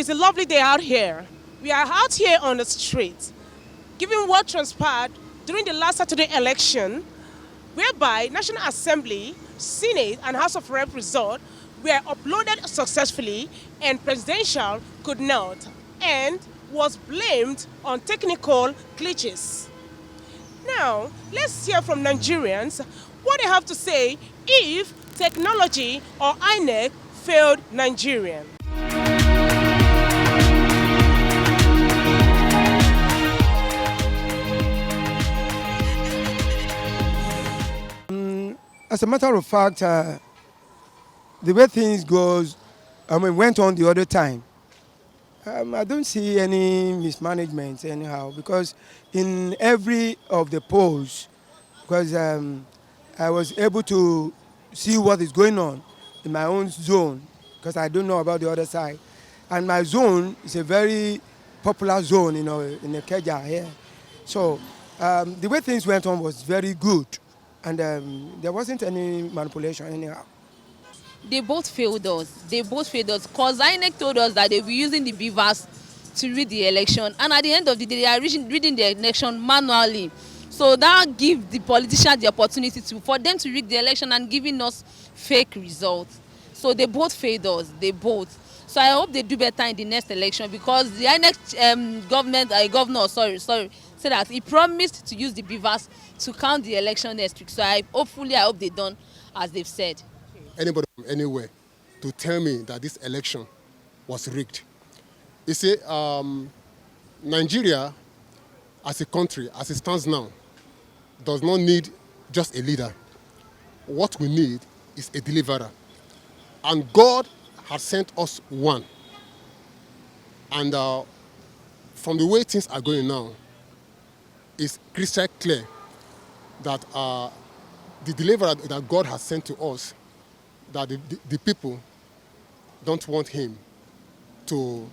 it's a lovely day out here. We are out here on the street, given what transpired during the last Saturday election, whereby National Assembly, Senate, and House of Rep result were uploaded successfully and presidential could not, and was blamed on technical glitches. Now, let's hear from Nigerians what they have to say if technology or INEC failed Nigerian. As a matter of fact, the way things went on the other time, I don't see any mismanagement anyhow, because in every of the polls, because I was able to see what is going on in my own zone, because I don't know about the other side. And my zone is a very popular zone, in the Keja here. So the way things went on was very good, and there wasn't any manipulation anyhow. They both failed us. Because INEC told us that they'll be using the beavers to read the election. And at the end of the day, they are reading the election manually. So that gives the politicians the opportunity for them to rig the election and giving us fake results. So they both failed us. So I hope they do better in the next election, because the INEC governor said that he promised to use the beavers to count the election next week. So I hope they done as they've said. Anybody from anywhere to tell me that this election was rigged. You see, Nigeria as a country, as it stands now, does not need just a leader. What we need is a deliverer. And God has sent us one. And from the way things are going now, it's crystal clear that the deliverer that God has sent to us, that the people don't want him to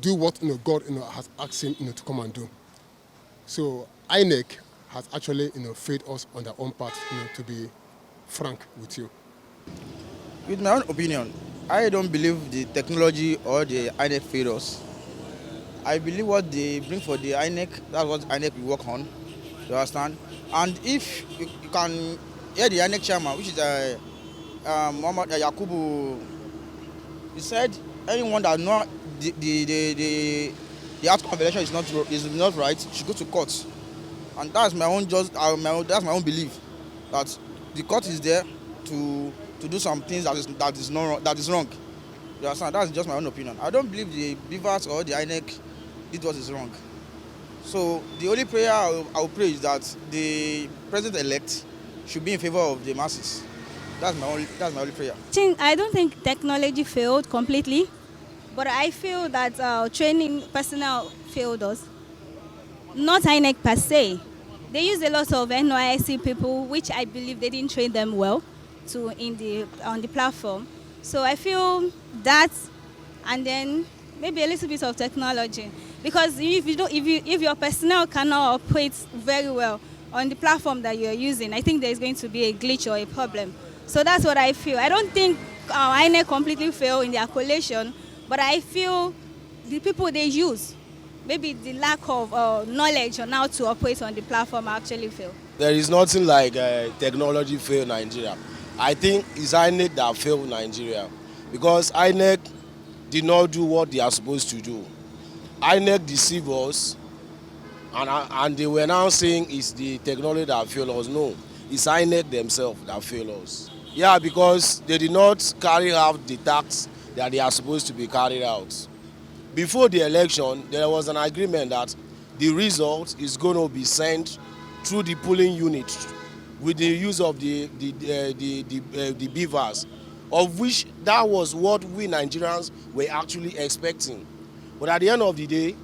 do what God has asked him to come and do. So INEC has actually failed us on their own part, to be frank with you. With my own opinion, I don't believe the technology or the INEC failed us. I believe what they bring for the INEC, that's what INEC will work on. You understand? And if you can hear the INEC chairman, which is Muhammad Yakubu, he said anyone that know the outcome of the election is not right should go to court. And that's my own belief, that the court is there to do some things that is wrong. You understand? That's just my own opinion. I don't believe the beavers or the INEC did what is wrong. So the only prayer I will pray is that the president-elect should be in favor of the masses. That's my only prayer. I don't think technology failed completely, but I feel that training personnel failed us. Not INEC per se. They used a lot of NYSC people, which I believe they didn't train them well on the platform. So I feel that, and then maybe a little bit of technology, because if your personnel cannot operate very well on the platform that you're using, I think there's going to be a glitch or a problem. So that's what I feel. I don't think INEC completely failed in their collation, but I feel the people they use, maybe the lack of knowledge on how to operate on the platform actually failed. There is nothing like technology failed Nigeria. I think it's INEC that failed Nigeria, because INEC did not do what they are supposed to do. INEC deceived us, and they were now saying it's the technology that failed us. No, it's INEC themselves that failed us. Yeah, because they did not carry out the tasks that they are supposed to be carried out. Before the election, there was an agreement that the result is going to be sent through the polling unit with the use of the beavers, of which that was what we Nigerians were actually expecting. But at the end of the day,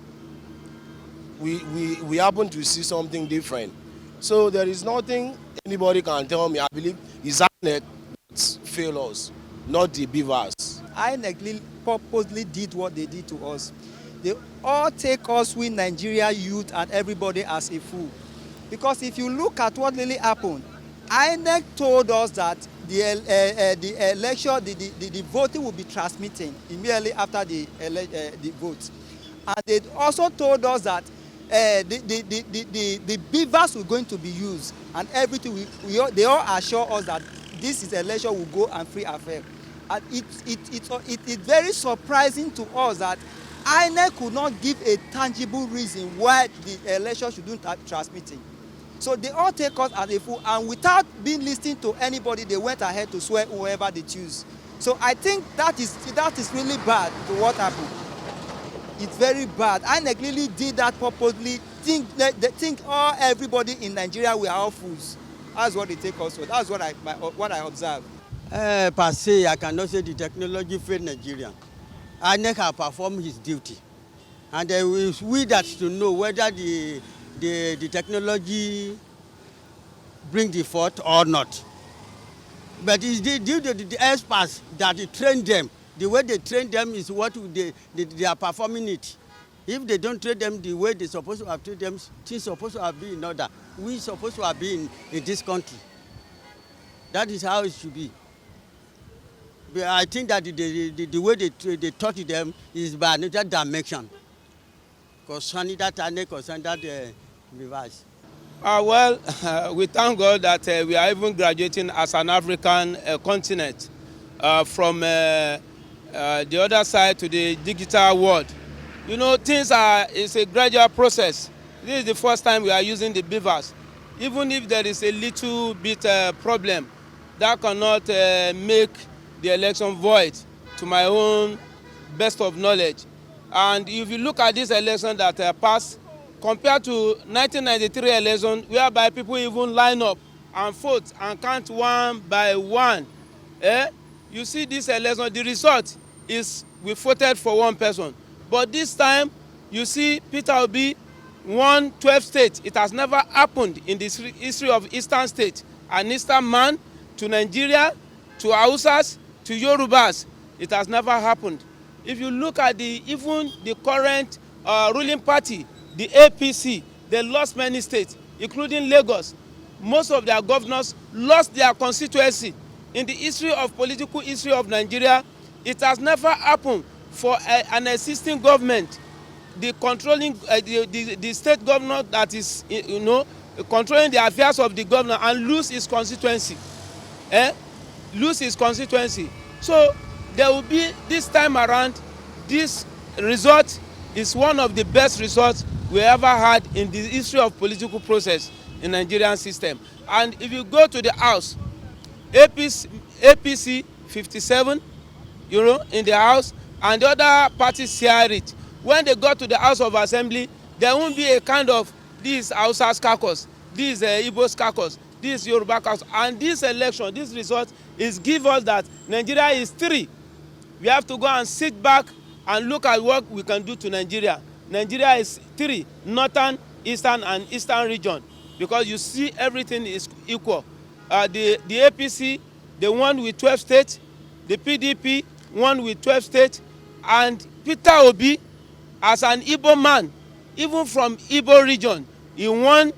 we happen to see something different. So there is nothing anybody can tell me. I believe it's INEC that failed us, not the beavers. INEC purposely did what they did to us. They all take us, we Nigeria youth and everybody, as a fool. Because if you look at what really happened, INEC told us that the election, the voting will be transmitting immediately after the vote. And they also told us that the beavers were going to be used, and everything. They all assure us that this is election will go and free and fair. And it's very surprising to us that INEC could not give a tangible reason why the election shouldn't be transmitting. So they all take us as a fool, and without being listening to anybody, they went ahead to swear whoever they choose. So I think that is really bad to what happened. It's very bad. INEC really did that purposely. They think everybody in Nigeria we are all fools. That's what they take us for. That's what I observe. Per se, I cannot say the technology failed Nigeria. INEC has performed his duty, and we that to know whether the technology bring the fault or not. But it's due to the experts that train them. The way they train them is what they are performing it. If they don't train them the way they're supposed to have trained them, things supposed to have been in order. We supposed to have been in this country. That is how it should be. But I think that the way they taught them is by another dimension. Concerning that INEC, concerning that reverse. We thank God that we are even graduating as an African continent from the other side to the digital world. You know, it's a gradual process. This is the first time we are using the beavers. Even if there is a little bit problem, that cannot make the election void, to my own best of knowledge. And if you look at this election that passed, compared to 1993 election, whereby people even line up and vote and count one by one, you see this election, the result is we voted for one person. But this time, you see Peter Obi won 12 states. It has never happened in the history of Eastern states. An Eastern man to Nigeria, to Hausas, to Yorubas. It has never happened. If you look at even the current ruling party, the APC, they lost many states, including Lagos. Most of their governors lost their constituency. In the political history of Nigeria, it has never happened for an existing government, the state governor that is, controlling the affairs of the governor and lose his constituency. Lose his constituency. So there will be, this time around, this result is one of the best results we ever had in the history of political process in Nigerian system. And if you go to the House, APC 57, in the House, and the other parties share it. When they go to the House of Assembly, there won't be a kind of this Hausa's caucus, this Igbo's caucus, this Yoruba caucus. And this election, this result is give us that Nigeria is 3. We have to go and sit back and look at what we can do to Nigeria. Nigeria is 3, northern, eastern, and eastern region, because you see everything is equal. The APC, the one with 12 states, the PDP, one with 12 states, and Peter Obi, as an Igbo man, even from Igbo region, he won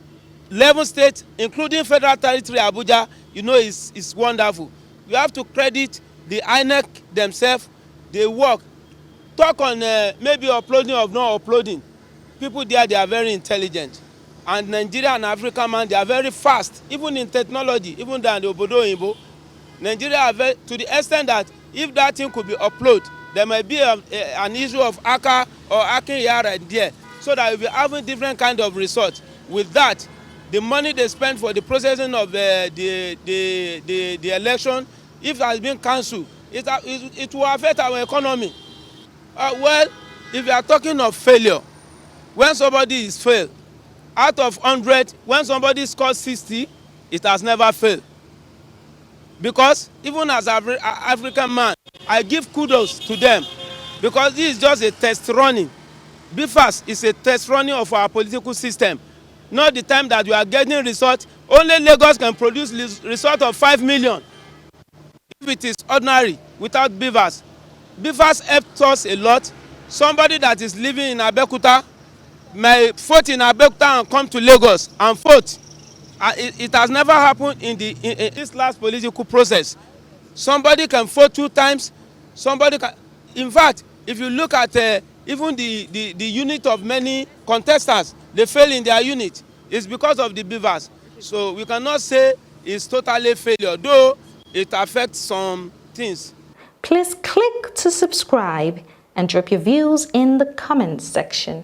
11 states, including Federal Territory Abuja. It's wonderful. We have to credit the INEC themselves. They work. Talk on maybe uploading or not uploading. People there, they are very intelligent. And Nigeria and Africa, man, they are very fast, even in technology, even than the Obodo Oyinbo. Nigeria are very, to the extent that if that thing could be uploaded, there might be an issue of Aka or Akin Yara there, so that we'll be having different kind of results. With that, the money they spend for the processing of the election, if it has been cancelled, it will affect our economy. If you are talking of failure, when somebody is failed, out of 100, when somebody scores 60, it has never failed. Because even as an African man, I give kudos to them, because this is just a test running. BFAS is a test running of our political system. Not the time that we are getting results. Only Lagos can produce result of 5 million. If it is ordinary, without BFAS. BFAS helped us a lot. Somebody that is living in Abeokuta may vote in Abeokuta and come to Lagos and vote. It has never happened in this last political process. Somebody can vote 2 times. Somebody can. In fact, if you look at even the unit of many contestants, they fail in their unit. It's because of the beavers. So we cannot say it's totally failure, though it affects some things. Please click to subscribe and drop your views in the comments section.